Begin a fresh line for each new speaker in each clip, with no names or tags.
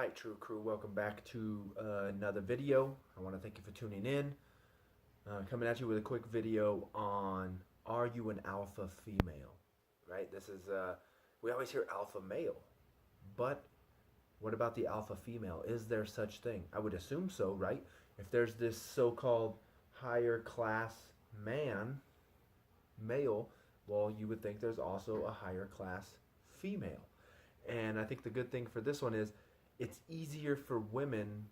Alright, True Crew, welcome back to another video. I want to thank you for tuning in. Coming at you with a quick video on, are you an alpha female? Right? We always hear alpha male, but what about the alpha female? Is there such thing? I would assume so, right? If there's this so-called higher class male, well, you would think there's also a higher class female. And I think the good thing for this one is it's easier for women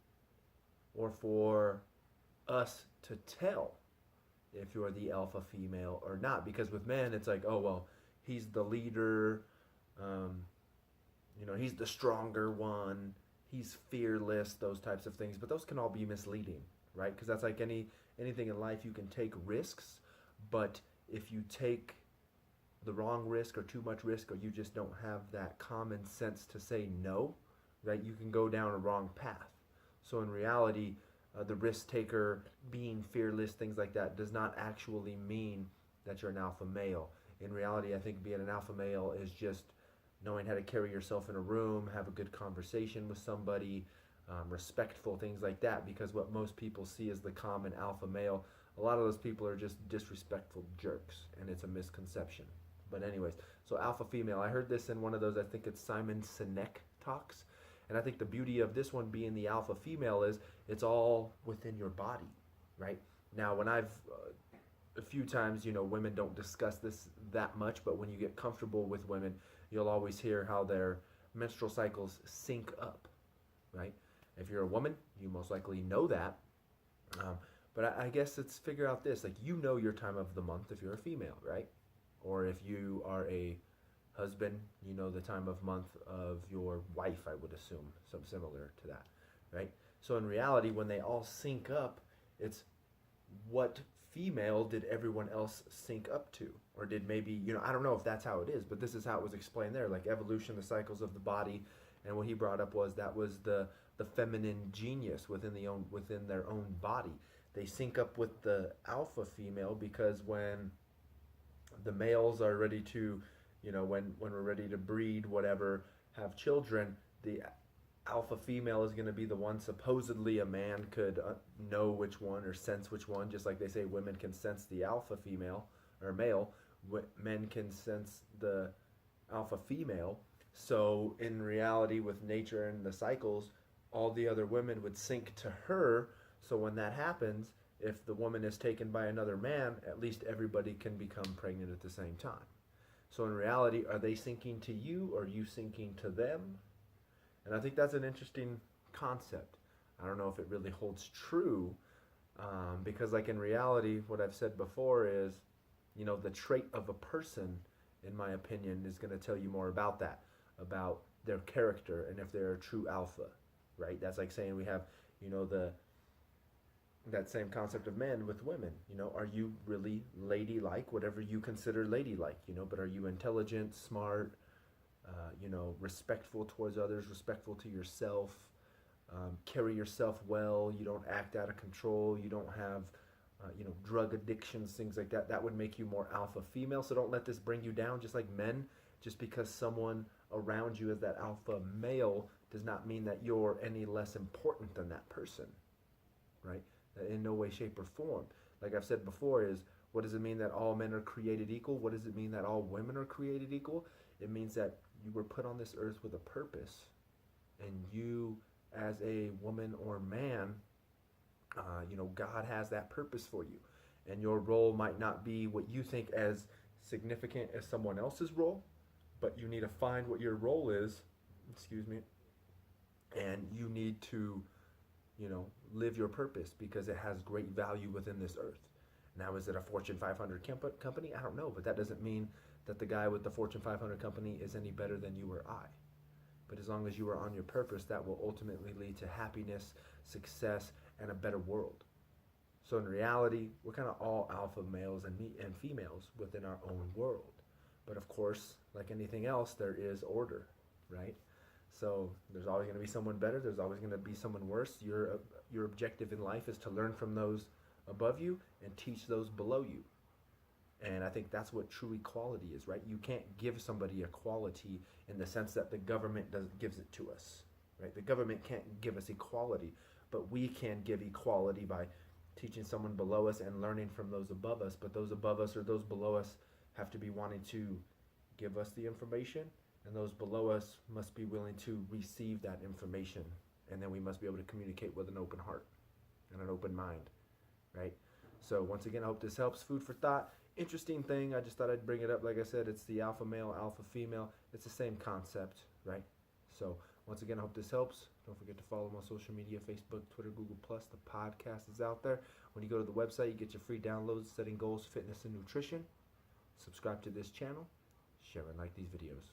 or for us to tell if you're the alpha female or not. Because with men, it's like, oh, well, he's the leader, he's the stronger one, he's fearless, those types of things. But those can all be misleading, right? Because that's like anything in life, you can take risks, but if you take the wrong risk or too much risk, or you just don't have that common sense to say no, right, you can go down a wrong path. So in reality, the risk taker, being fearless, things like that, does not actually mean that you're an alpha male. In reality, I think being an alpha male is just knowing how to carry yourself in a room, have a good conversation with somebody, respectful, things like that. Because what most people see as the common alpha male, a lot of those people are just disrespectful jerks, and it's a misconception. But anyways, so alpha female, I heard this in one of those, I think it's Simon Sinek talks. And I think the beauty of this one being the alpha female is it's all within your body, right? Now, when I've, a few times, women don't discuss this that much, but when you get comfortable with women, you'll always hear how their menstrual cycles sync up, right? If you're a woman, you most likely know that. But I guess let's figure out this, like, your time of the month if you're a female, right? Or if you are a husband, the time of month of your wife, I would assume, something similar to that, right? So in reality, when they all sync up, it's what female did everyone else sync up to? Or did maybe, I don't know if that's how it is, but this is how it was explained there, like evolution, the cycles of the body. And what he brought up was that was the feminine genius within their own body. They sync up with the alpha female because when the males are ready to, when we're ready to breed, whatever, have children, the alpha female is going to be the one. Supposedly a man could know which one or sense which one, just like they say women can sense the alpha female or male, men can sense the alpha female. So in reality, with nature and the cycles, all the other women would sync to her. So when that happens, if the woman is taken by another man, at least everybody can become pregnant at the same time. So in reality, are they syncing to you or are you syncing to them? And I think that's an interesting concept. I don't know if it really holds true, because like in reality, what I've said before is, the trait of a person, in my opinion, is going to tell you more about that, about their character and if they're a true alpha, right? That's like saying we have, that same concept of men with women. Are you really ladylike, whatever you consider ladylike, but are you intelligent, smart, respectful towards others, respectful to yourself, carry yourself well, you don't act out of control, you don't have, drug addictions, things like that. That would make you more alpha female. So don't let this bring you down. Just like men, just because someone around you is that alpha male does not mean that you're any less important than that person, right? In no way, shape, or form. Like I've said before, is what does it mean that all men are created equal? What does it mean that all women are created equal? It means that you were put on this earth with a purpose, and you, as a woman or man, God has that purpose for you, and your role might not be what you think as significant as someone else's role, but you need to find what your role is. Excuse me. And you need to live your purpose because it has great value within this earth. Now, is it a Fortune 500 company? I don't know, but that doesn't mean that the guy with the Fortune 500 company is any better than you or I. But as long as you are on your purpose, that will ultimately lead to happiness, success, and a better world. So in reality, we're kind of all alpha males and females within our own world. But of course, like anything else, there is order, right? So there's always going to be someone better. There's always going to be someone worse. Your objective in life is to learn from those above you and teach those below you. And I think that's what true equality is, right? You can't give somebody equality in the sense that the government gives it to us, right? The government can't give us equality, but we can give equality by teaching someone below us and learning from those above us. But those above us or those below us have to be wanting to give us the information, and those below us must be willing to receive that information. And then we must be able to communicate with an open heart and an open mind, right? So once again, I hope this helps. Food for thought. Interesting thing. I just thought I'd bring it up. Like I said, it's the alpha male, alpha female. It's the same concept, right? So once again, I hope this helps. Don't forget to follow me on social media, Facebook, Twitter, Google+. The podcast is out there. When you go to the website, you get your free downloads, Setting Goals, Fitness, and Nutrition. Subscribe to this channel. Share and like these videos.